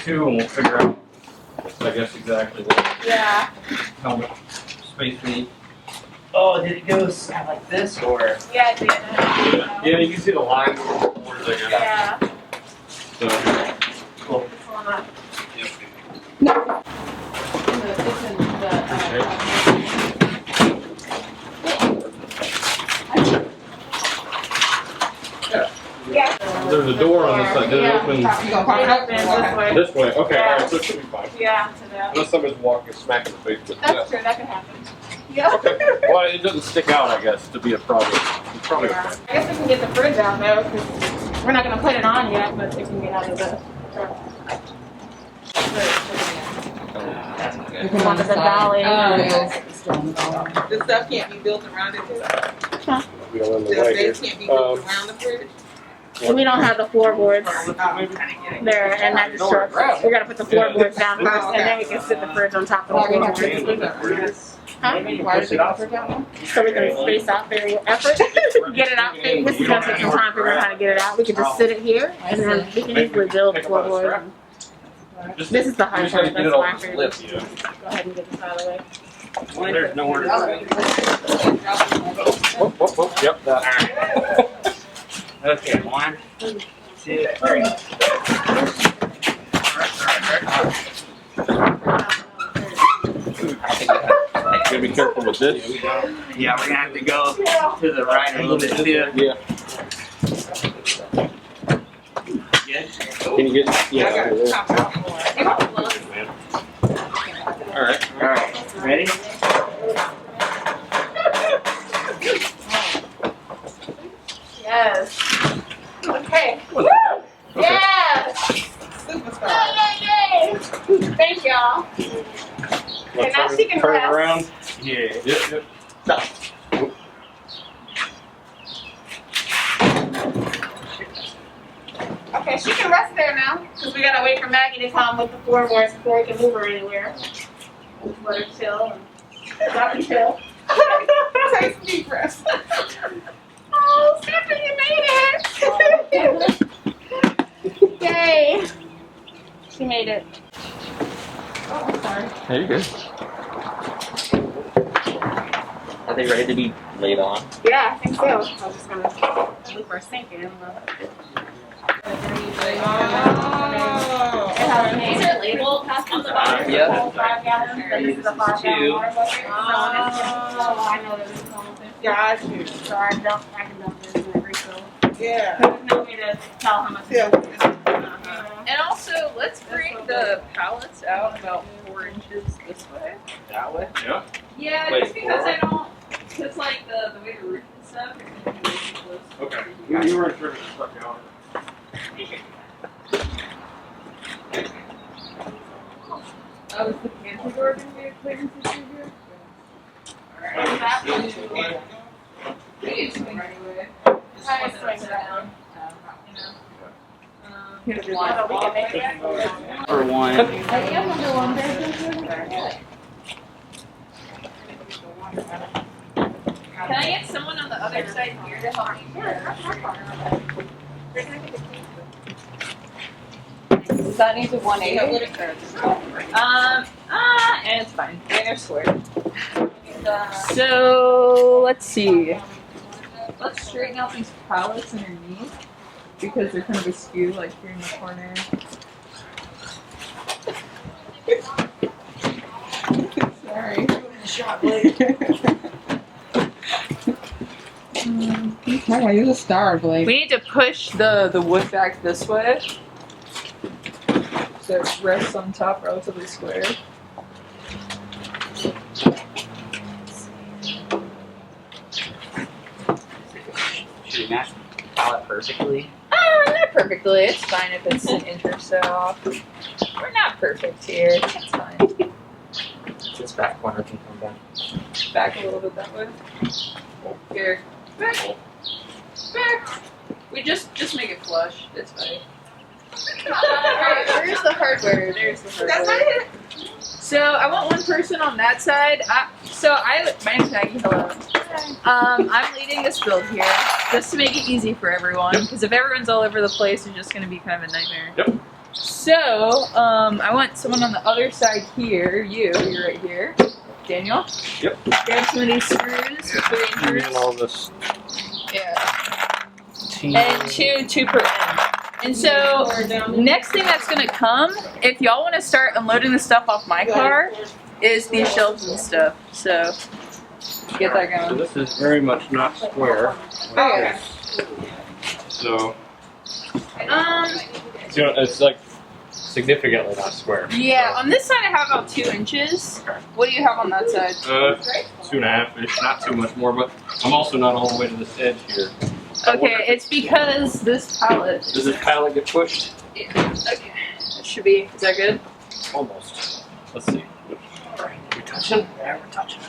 two, and we'll figure out, I guess, exactly what helmet space we need. Oh, did it go like this or? Yeah, it did. Yeah, you can see the lines on the boards, I guess. Yeah. So, cool. Yeah. There's a door on this side. Did it open this way? Okay, alright, so it should be fine. Yeah. Unless somebody's walking smack in the face with That's true. That could happen. Yeah. Okay. Well, it doesn't stick out, I guess, to be a problem. It's probably okay. I guess we can get the fridge out though, because we're not gonna put it on yet, but it can get out of the truck. You can On the dolly. The stuff can't be built around it too? We don't The base can't be built around the fridge? We don't have the floorboards there, and that destroys. We gotta put the floorboards down first, and then we can sit the fridge on top of the floorboards. Huh? Why did you offer down? So we can space out the effort, get it out. This is gonna take some time for us how to get it out. We can just sit it here, and then we can easily build the floorboard. This is the hard part. That's why I figured. Go ahead and get this out of the way. There's nowhere to go. Whoop, whoop. Yep, that. Okay, 1, 2, 3. You gotta be careful with this. Yeah, we're gonna have to go to the right a little bit too. Yeah. Good? Can you get? Yeah. Alright. Alright, ready? Yes. Okay. Woo! Yes. Superstar. Yay! Thank y'all. And now she can turn it rest. around. Yeah. Yep. Stop. Okay, she can rest there now, because we gotta wait for Maggie to come with the floorboards before we can move her anywhere. Let her chill and drop and chill. Take some deep breaths. Oh, Sandra, you made it! Yay! She made it. Oh, I'm sorry. Hey, you good? Are they ready to be laid on? Yeah, I think so. I was just gonna loop our sink in. Oh. These are labeled on the bottom. Yeah. 5 gallons, and this is a 5 gallon water bucket. So I know that it's going to. Got you. So I can dump this in every fill. Yeah. There's no way to tell how much. Yeah. And also, let's bring the pallets out about 4 inches this way. That way? Yeah. Yeah, Wait, just because 4? I don't, because like the way the roof and stuff, it's gonna be way too close. Okay. You weren't sure if it stuck out. Oh, is the pantry door gonna be a clearance issue here? We can swing right away. Just Try to want it swing upside down. down. We can make it. For 1. Can I get someone on the other side here to help me? That needs a 180. And it's fine. They're square. So let's see. Let's straighten out these pallets underneath because they're kind of askew, like here in the corner. Sorry. I'm gonna use a star blade. We need to push the wood back this way so it rests on top relatively square. Should we match the palette perfectly? Not perfectly. It's fine if it's an inch or so off. We're not perfect here. It's fine. This back corner can come down. Back a little bit that way. Here. Back. Back. We just make it flush. It's fine. Alright, where's the hardware? There's the hardware. That's not it. So I want one person on that side. My name's Maggie. Hello. I'm leading this build here just to make it easy for everyone. Because if everyone's all over the place, it's just going to be kind of a nightmare. Yep. So, I want someone on the other side here. You're right here. Daniel? Yep. Grab some of these screws for the injuries. And all this. Yeah. And two per end. And so, next thing that's gonna come, if y'all wanna start unloading the stuff off my car, is these shelves and stuff. So, get that So going. this is very much not square. Okay. So, it's like significantly not square. Yeah, on this side I have about 2 inches. What do you have on that side? 2.5-ish, not too much more, but I'm also not all the way to this edge here. Okay, it's because this pallet. Does this pallet get pushed? Yeah. Okay. That should be. Is that good? Almost. Let's see. We're touching? Yeah, we're touching.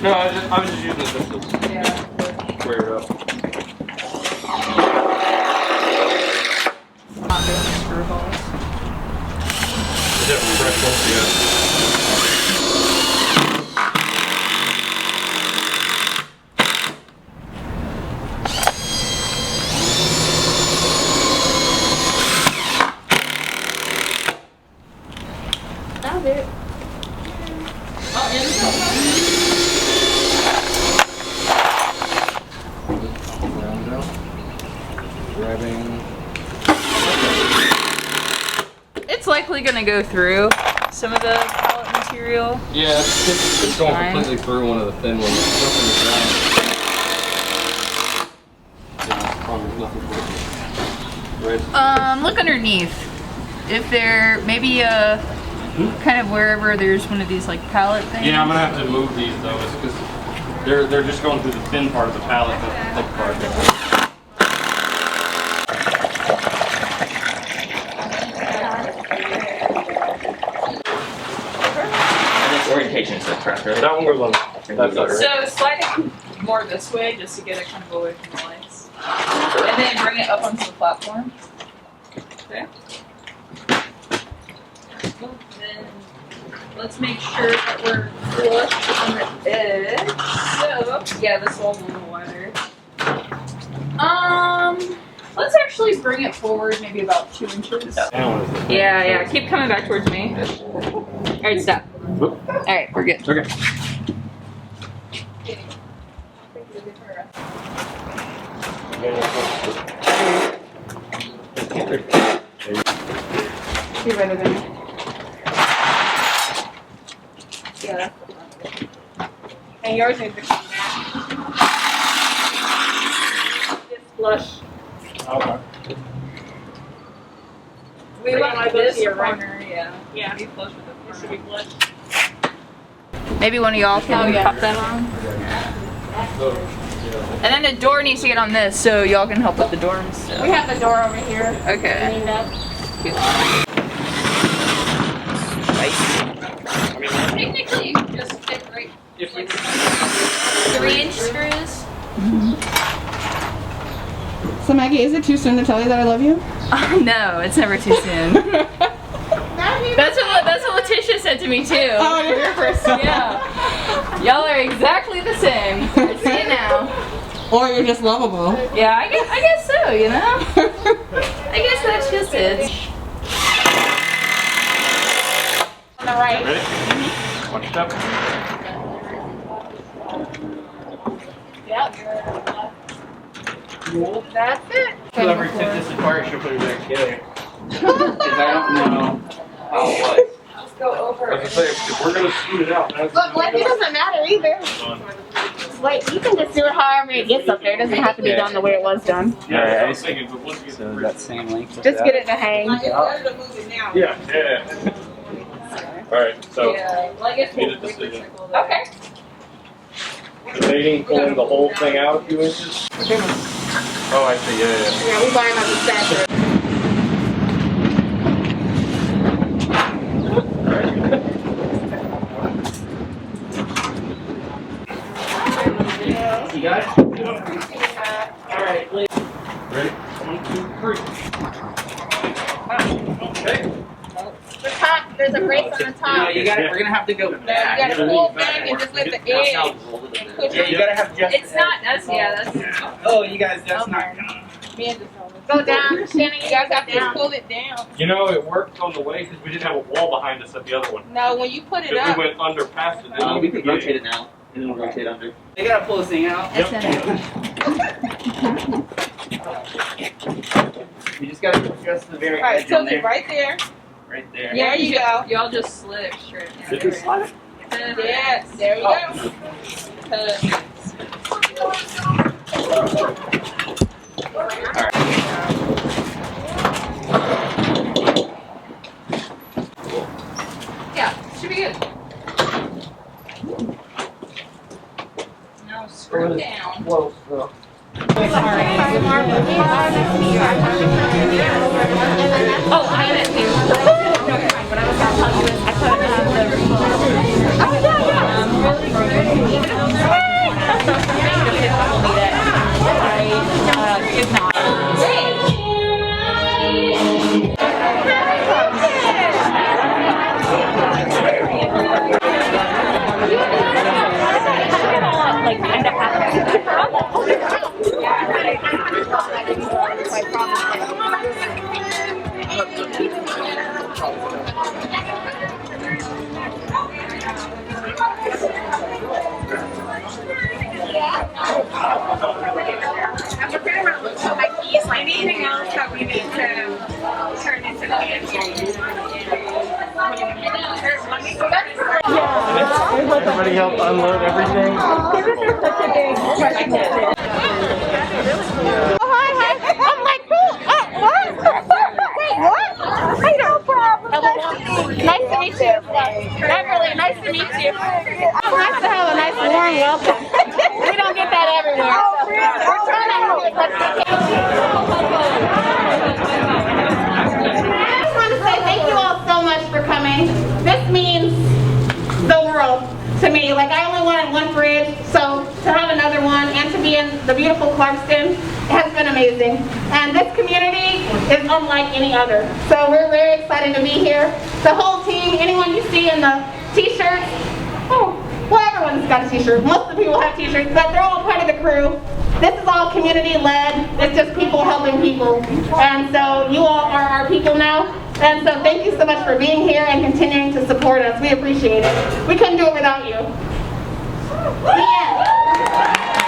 No, I was just using this to square it up. Not doing screw holes. Is that fresh ones? Yeah. That's it. Grabbing. It's likely gonna go through some of the pallet material. Yeah, it's going Fine. completely through one of the thin ones. Right. Look underneath. If there, maybe kind of wherever there's one of these like pallet things. Yeah, I'm gonna have to move these though, it's because they're just going through the thin part of the pallet, not the thick part. And its orientation is correct, right? That one goes on. That's not right. So slide it more this way just to get it kind of away from the lights. And then bring it up onto the platform. Okay. Then let's make sure that we're flush on the edge. So, yeah, this wall's a little wider. Let's actually bring it forward maybe about 2 inches. Yeah, keep coming back towards me. Alright, stop. Alright, we're good. Okay. Be better than me. Yeah. And yours needs to come back. Just flush. Okay. We want Like this this here, right? corner, yeah. Yeah. Be flush with the It should be flush. Maybe one of y'all can pop that on. So, And then the door needs to get on this, so y'all can help with the door and We stuff. have the door over here. Okay. Cleaned up. Technically, you can just stick right. if we 3-inch screws. So Maggie, is it too soon to tell you that I love you? Oh no, it's never too soon. That's what Letitia said to me too. Oh, you're here first. Yeah. Y'all are exactly the same. I see it now. Or you're just lovable. Yeah, I guess so, you know? I guess that's just it. On the right. ready? Watch step. Yep. That's it. Whoever took this apart should put it back together. Because I don't know how it was. Let's go over As I say, if we're gonna scoot it out, that's Look, like it doesn't matter either. Wait, you can just do it however it gets up there. It doesn't have to be done the way it was done. Yeah, that's what I was thinking, but once you get So the that same length. Just get it to hang. Yeah. Alright, so Yeah, like it's need a decision. Okay. Debating pulling the whole thing out a few inches. Oh, I see. Yeah. Yeah, we buy them at the stack. You got it? Alright, ready? 1, 2, 3. Okay. The top, there's a brace on the No, top. you got it. We're gonna have to go You back. gotta pull back and just lift the edge. And push Yeah, it. you gotta have just. It's not, that's. Oh, you guys, that's not. Me and just hold it. Go down, Shannon, You guys have to down. pull it down. You know, it worked on the way because we didn't have a wall behind us at the other one. No, when you put it Because up. we went under past it. We could rotate it now, and then we'll rotate under. They gotta pull this thing out. Yep. You just gotta put just the very Alright, edge on tilt there. it right there. Right there. There you go. Y'all just slip straight down. Did we slide it? Yes, there you go. Yeah, should be good. Now screw down. Close though. Oh, I didn't see. What I was gonna tell you is I put Anything else that we need to turn into the Everybody help unload everything. I'm like, cool. What? Wait, what? No problem. Nice to meet you. Not really. Nice to meet you. It's nice to have a nice warm welcome. We don't get that everywhere. We're trying to help. I just want to say thank you all so much for coming. This means the world to me. Like, I only wanted one bridge, so to have another one and to be in the beautiful Clarkston has been amazing. And this community is unlike any other. So we're very excited to be here. The whole team, anyone you see in the t-shirts, oh, well, everyone's got a t-shirt. Most of the people have t-shirts, but they're all part of the crew. This is all community-led. It's just people helping people. And so you all are our people now. And so thank you so much for being here and continuing to support us. We appreciate it. We couldn't do it without you. The end.